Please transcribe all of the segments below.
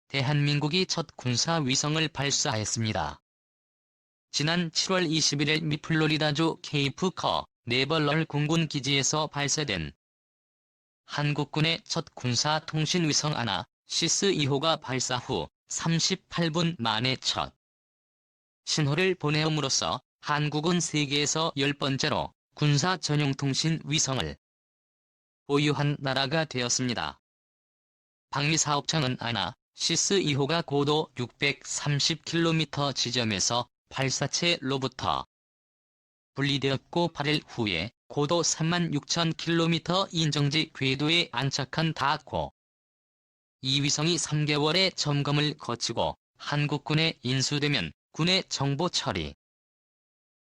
대한민국이 첫 군사위성을 발사했습니다. 지난 7월 21일 미 플로리다주 케이프 커네버럴 공군 기지에서 발사된 한국군의 첫 군사통신위성 아나시스 2호가 발사 후 38분 만에 첫 신호를 보내옴으로써 한국은 세계에서 10번째로 군사 전용 통신 위성을 보유한 나라가 되었습니다. 방위사업청은 아나시스 2호가 고도 630km 지점에서 발사체로부터 분리되었고 8일 후에 고도 36,000km 인정지 궤도에 안착한 다고 이 위성이 3개월의 점검을 거치고 한국군에 인수되면 군의 정보 처리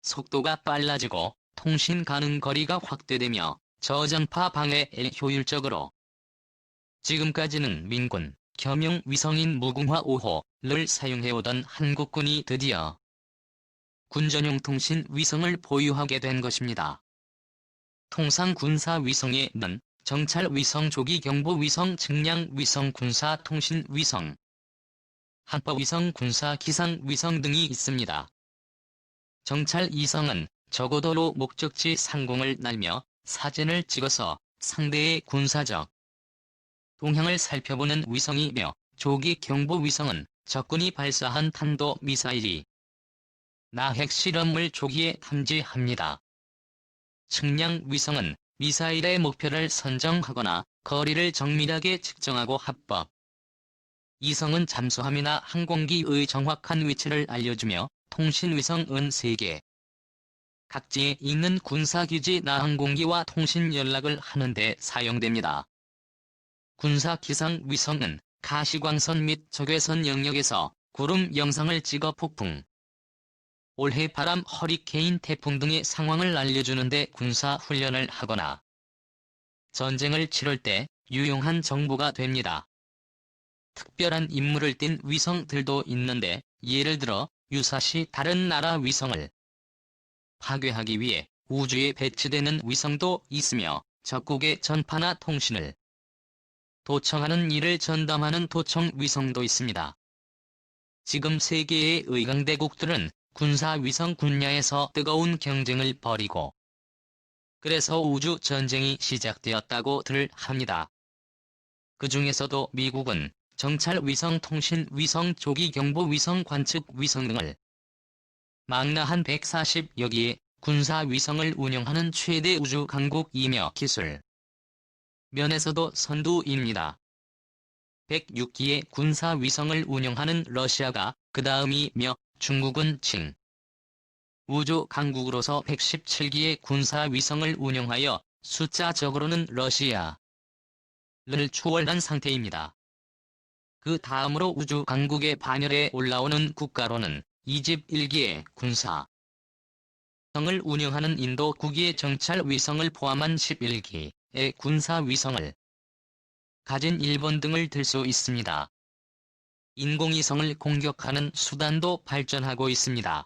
속도가 빨라지고 통신 가능 거리가 확대되며 저전파 방해에 효율적으로 지금까지는 민군 겸용 위성인 무궁화 5호를 사용해오던 한국군이 드디어 군전용 통신 위성을 보유하게 된 것입니다. 통상 군사 위성에는 정찰 위성, 조기 경보 위성, 측량 위성, 군사 통신 위성, 항법 위성, 군사 기상 위성 등이 있습니다. 정찰 위성은 저고도로 목적지 상공을 날며 사진을 찍어서 상대의 군사적 동향을 살펴보는 위성이며, 조기 경보 위성은 적군이 발사한 탄도 미사일이 나 핵실험을 조기에 탐지합니다. 측량 위성은 미사일의 목표를 선정하거나 거리를 정밀하게 측정하고 합법 위성은 잠수함이나 항공기의 정확한 위치를 알려주며, 통신위성은 세계 각지에 있는 군사기지나 항공기와 통신 연락을 하는 데 사용됩니다. 군사기상위성은 가시광선 및 적외선 영역에서 구름 영상을 찍어 폭풍, 올해 바람, 허리케인, 태풍 등의 상황을 알려주는 데 군사훈련을 하거나 전쟁을 치를 때 유용한 정보가 됩니다. 특별한 임무를 띤 위성들도 있는데, 예를 들어 유사시 다른 나라 위성을 파괴하기 위해 우주에 배치되는 위성도 있으며, 적국의 전파나 통신을 도청하는 일을 전담하는 도청 위성도 있습니다. 지금 세계의 의강대국들은 군사위성 분야에서 뜨거운 경쟁을 벌이고, 그래서 우주전쟁이 시작되었다고들 합니다. 그 중에서도 미국은 정찰 위성, 통신 위성, 조기 경보 위성, 관측 위성 등을 망라한 140여 개의 군사 위성을 운영하는 최대 우주 강국이며 기술 면에서도 선두입니다. 106기의 군사 위성을 운영하는 러시아가 그 다음이며, 중국은 칭 우주 강국으로서 117기의 군사 위성을 운영하여 숫자적으로는 러시아를 추월한 상태입니다. 그 다음으로 우주 강국의 반열에 올라오는 국가로는 이집 1기의 군사 위성을 운영하는 인도 9기의 정찰 위성을 포함한 11기의 군사 위성을 가진 일본 등을 들 수 있습니다. 인공위성을 공격하는 수단도 발전하고 있습니다.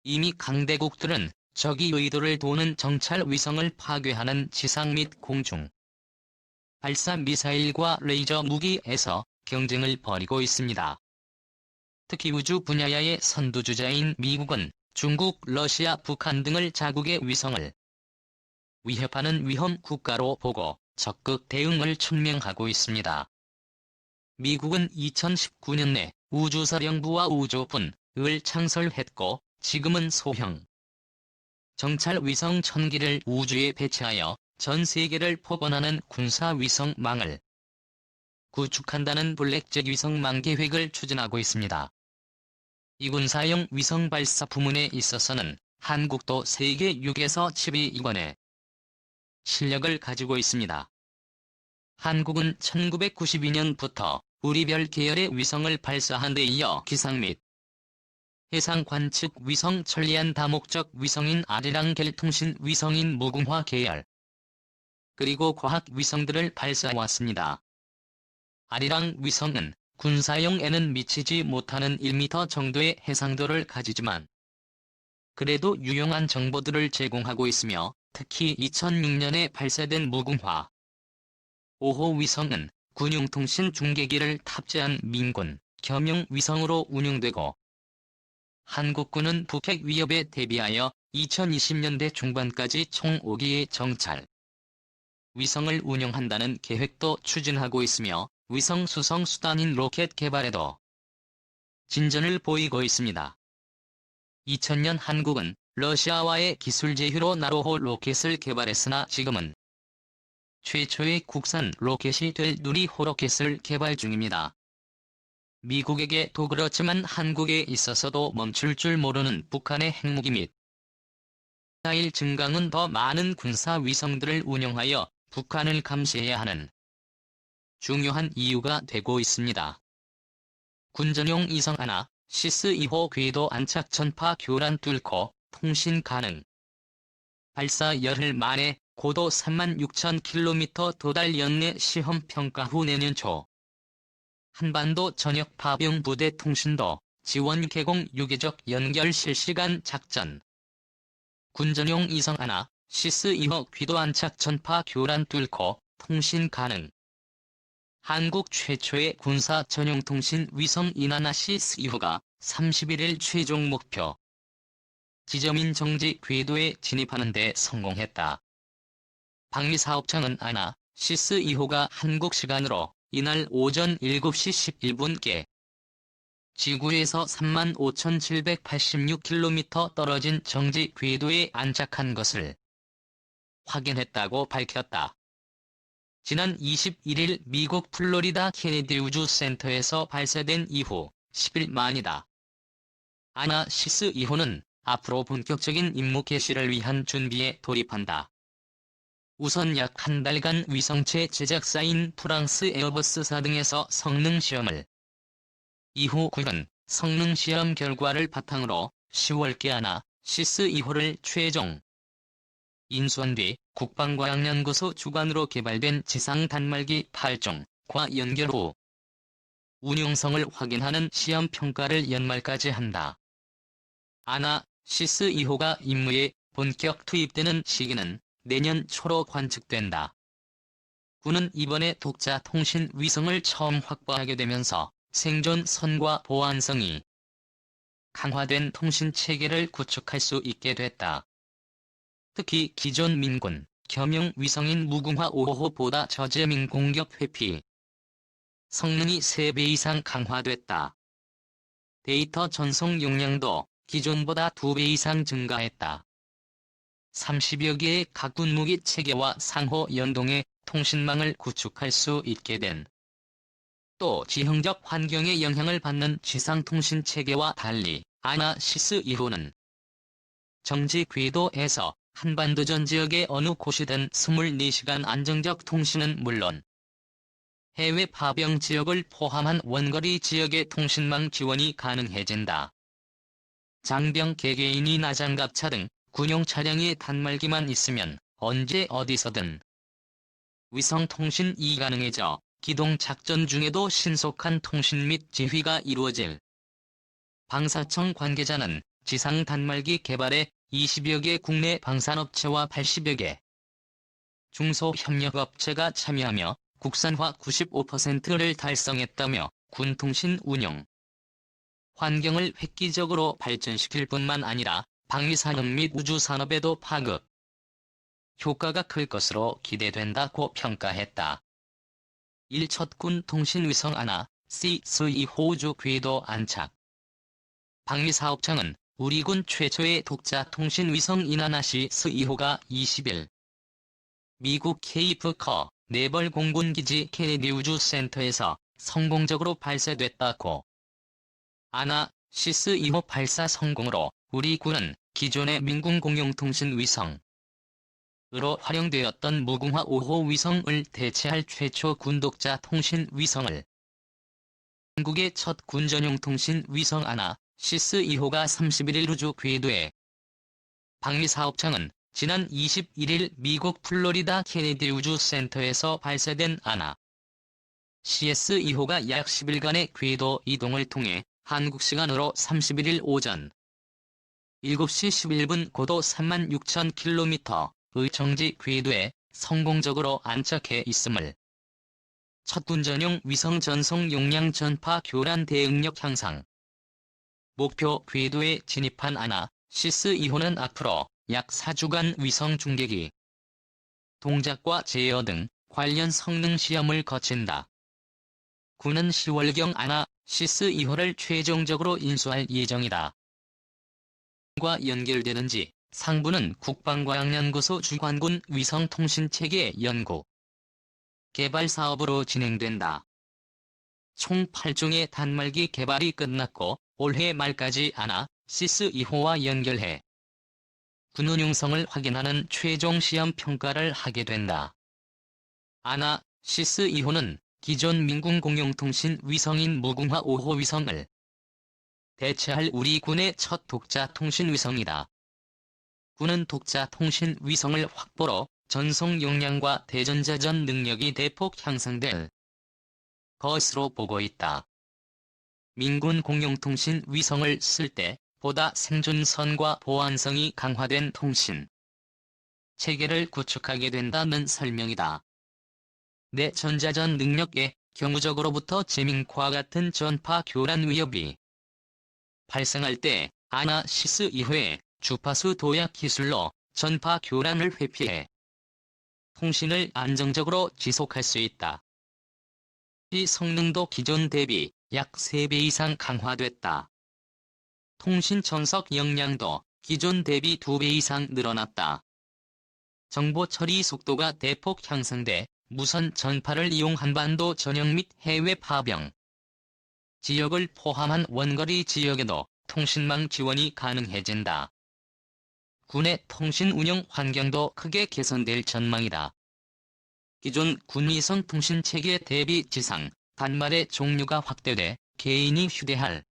이미 강대국들은 적의 의도를 도는 정찰 위성을 파괴하는 지상 및 공중 발사 미사일과 레이저 무기에서 경쟁을 벌이고 있습니다. 특히 우주 분야의 선두주자인 미국은 중국, 러시아, 북한 등을 자국의 위성을 위협하는 위험 국가로 보고 적극 대응을 천명하고 있습니다. 미국은 2019년에 우주사령부와 우주분을 창설했고, 지금은 소형 정찰 위성 1000기를 우주에 배치하여 전 세계를 포괄하는 군사위성망을 구축한다는 블랙잭 위성망 계획을 추진하고 있습니다. 이 군사용 위성 발사 부문에 있어서는 한국도 세계 6에서 10위권의 실력을 가지고 있습니다. 한국은 1992년부터 우리별 계열의 위성을 발사한 데 이어 기상 및 해상 관측 위성, 천리안 다목적 위성인 아리랑겔, 통신 위성인 무궁화 계열, 그리고 과학 위성들을 발사해왔습니다. 아리랑 위성은 군사용에는 미치지 못하는 1m 정도의 해상도를 가지지만 그래도 유용한 정보들을 제공하고 있으며, 특히 2006년에 발사된 무궁화 5호 위성은 군용통신 중계기를 탑재한 민군 겸용 위성으로 운용되고, 한국군은 북핵 위협에 대비하여 2020년대 중반까지 총 5기의 정찰 위성을 운용한다는 계획도 추진하고 있으며 위성 수송 수단인 로켓 개발에도 진전을 보이고 있습니다. 2000년 한국은 러시아와의 기술 제휴로 나로호 로켓을 개발했으나 지금은 최초의 국산 로켓이 될 누리호 로켓을 개발 중입니다. 미국에게도 그렇지만 한국에 있어서도 멈출 줄 모르는 북한의 핵무기 및 미사일 증강은 더 많은 군사 위성들을 운용하여 북한을 감시해야 하는 중요한 이유가 되고 있습니다. 군전용 이성 하나, 시스 2호 궤도 안착 전파 교란 뚫고 통신 가능. 발사 열흘 만에 고도 36,000km 도달 연내 시험 평가 후 내년 초 한반도 전역 파병 부대 통신도 지원 개공 유계적 연결 실시간 작전. 군전용 이성 하나, 시스 2호 궤도 안착 전파 교란 뚫고 통신 가능. 한국 최초의 군사 전용 통신 위성 인하나 시스 2호가 31일 최종 목표 지점인 정지 궤도에 진입하는 데 성공했다. 방위사업청은 아나, 시스 2호가 한국 시간으로 이날 오전 7시 11분께 지구에서 35,786km 떨어진 정지 궤도에 안착한 것을 확인했다고 밝혔다. 지난 21일 미국 플로리다 케네디 우주센터에서 발사된 이후 10일 만이다. 아나 시스 2호는 앞으로 본격적인 임무 개시를 위한 준비에 돌입한다. 우선 약 한 달간 위성체 제작사인 프랑스 에어버스사 등에서 성능 시험을, 이후 군은 성능 시험 결과를 바탕으로 10월께 아나, 시스 2호를 최종 인수한 뒤 국방과학연구소 주관으로 개발된 지상 단말기 8종과 연결 후 운용성을 확인하는 시험 평가를 연말까지 한다. 아나, 시스 2호가 임무에 본격 투입되는 시기는 내년 초로 관측된다. 군은 이번에 독자 통신 위성을 처음 확보하게 되면서 생존성과 보안성이 강화된 통신 체계를 구축할 수 있게 됐다. 특히 기존 민군 겸용 위성인 무궁화 5호보다 저재민 공격 회피 성능이 3배 이상 강화됐다. 데이터 전송 용량도 기존보다 2배 이상 증가했다. 30여 개의 각 군무기 체계와 상호 연동해 통신망을 구축할 수 있게 된. 또 지형적 환경에 영향을 받는 지상통신 체계와 달리 아나 시스 2호는 정지 궤도에서 한반도 전 지역의 어느 곳이든 24시간 안정적 통신은 물론 해외 파병 지역을 포함한 원거리 지역의 통신망 지원이 가능해진다. 장병 개개인이나 장갑차 등 군용 차량의 단말기만 있으면 언제 어디서든 위성 통신이 가능해져 기동 작전 중에도 신속한 통신 및 지휘가 이루어질. 방사청 관계자는 지상 단말기 개발에 20여 개 국내 방산업체와 80여 개 중소협력업체가 참여하며 국산화 95%를 달성했다며 군통신 운영 환경을 획기적으로 발전시킬 뿐만 아니라 방위산업 및 우주산업에도 파급 효과가 클 것으로 기대된다고 평가했다. 1첫 군 통신위성 아나, 시스 2호 우주 궤도 안착. 방위사업청은 우리군 최초의 독자 통신위성 인하나 시스 2호가 20일 미국 케이프 커 네벌 공군기지 케네디 우주센터에서 성공적으로 발사됐다고. 아나, 시스 2호 발사 성공으로 우리 군은 기존의 민군 공용통신 위성으로 활용되었던 무궁화 5호 위성을 대체할 최초 군독자 통신 위성을 한국의 첫 군전용 통신 위성 아나, 시스 2호가 31일 우주 궤도에. 방위사업청은 지난 21일 미국 플로리다 케네디 우주센터에서 발사된 아나, 시스 2호가 약 10일간의 궤도 이동을 통해 한국 시간으로 31일 오전 7시 11분 고도 36,000km의 정지 궤도에 성공적으로 안착해 있음을 첫 군 전용 위성 전송 용량 전파 교란 대응력 향상. 목표 궤도에 진입한 아나시스 2호는 앞으로 약 4주간 위성 중계기, 동작과 제어 등 관련 성능 시험을 거친다. 군은 10월경 아나시스 2호를 최종적으로 인수할 예정이다. 과 연결되는지 상부는 국방과학연구소 주관군 위성통신체계 연구, 개발 사업으로 진행된다. 총 8종의 단말기 개발이 끝났고 올해 말까지 아나시스 2호와 연결해 군 운용성을 확인하는 최종 시험 평가를 하게 된다. 아나시스 2호는 기존 민군 공용통신 위성인 무궁화 5호 위성을 대체할 우리 군의 첫 독자 통신 위성이다. 군은 독자 통신 위성을 확보로 전송 용량과 대전자전 능력이 대폭 향상될 것으로 보고 있다. 민군 공용통신 위성을 쓸 때 보다 생존선과 보안성이 강화된 통신 체계를 구축하게 된다는 설명이다. 내 전자전 능력에 경우적으로부터 재민과 같은 전파 교란 위협이 발생할 때 아나시스 2호의 주파수 도약 기술로 전파 교란을 회피해 통신을 안정적으로 지속할 수 있다. 이 성능도 기존 대비 약 3배 이상 강화됐다. 통신 전석 역량도 기존 대비 2배 이상 늘어났다. 정보 처리 속도가 대폭 향상돼 무선 전파를 이용 한반도 전역 및 해외 파병 지역을 포함한 원거리 지역에도 통신망 지원이 가능해진다. 군의 통신 운영 환경도 크게 개선될 전망이다. 기존 군위성 통신체계 대비 지상, 단말의 종류가 확대돼 개인이 휴대할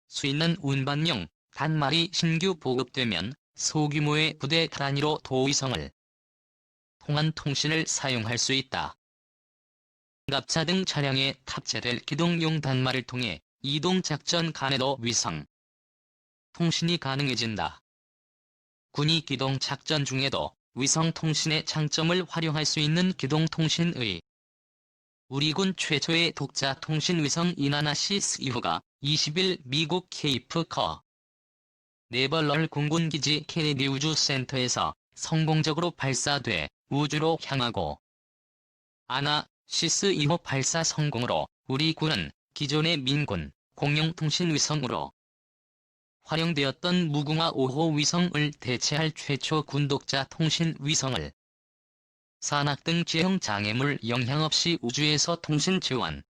수 있는 운반용 단말이 신규 보급되면 소규모의 부대 단위로 도위성을 통한 통신을 사용할 수 있다. 갑차 등 차량에 탑재될 기동용 단말을 통해 이동작전 간에도 위성 통신이 가능해진다. 군이 기동작전 중에도 위성통신의 장점을 활용할 수 있는 기동통신의 우리 군 최초의 독자 통신위성인 아나시스 2호가 20일 미국 케이프 커 네벌럴 공군기지 케네디 우주센터에서 성공적으로 발사돼 우주로 향하고 아나시스 2호 발사 성공으로 우리 군은 기존의 민군 공용통신위성으로 활용되었던 무궁화 5호 위성을 대체할 최초 군독자 통신 위성을 산악 등 지형 장애물 영향 없이 우주에서 통신 지원,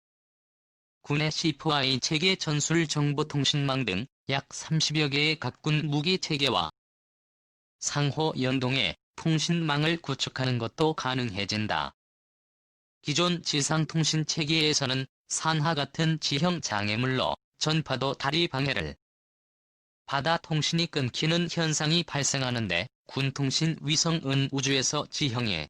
군의 C4I 체계 전술 정보통신망 등 약 30여 개의 각군 무기 체계와 상호 연동해 통신망을 구축하는 것도 가능해진다. 기존 지상통신 체계에서는 산하 같은 지형 장애물로 전파도 다리 방해를 받아 통신이 끊기는 현상이 발생하는데 군통신 위성은 우주에서 지형에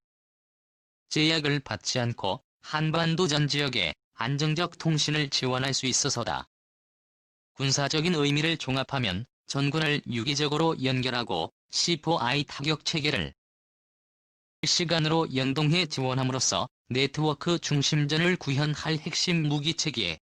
제약을 받지 않고 한반도 전 지역에 안정적 통신을 지원할 수 있어서다. 군사적인 의미를 종합하면 전군을 유기적으로 연결하고 C4I 타격 체계를 실시간으로 연동해 지원함으로써 네트워크 중심전을 구현할 핵심 무기 체계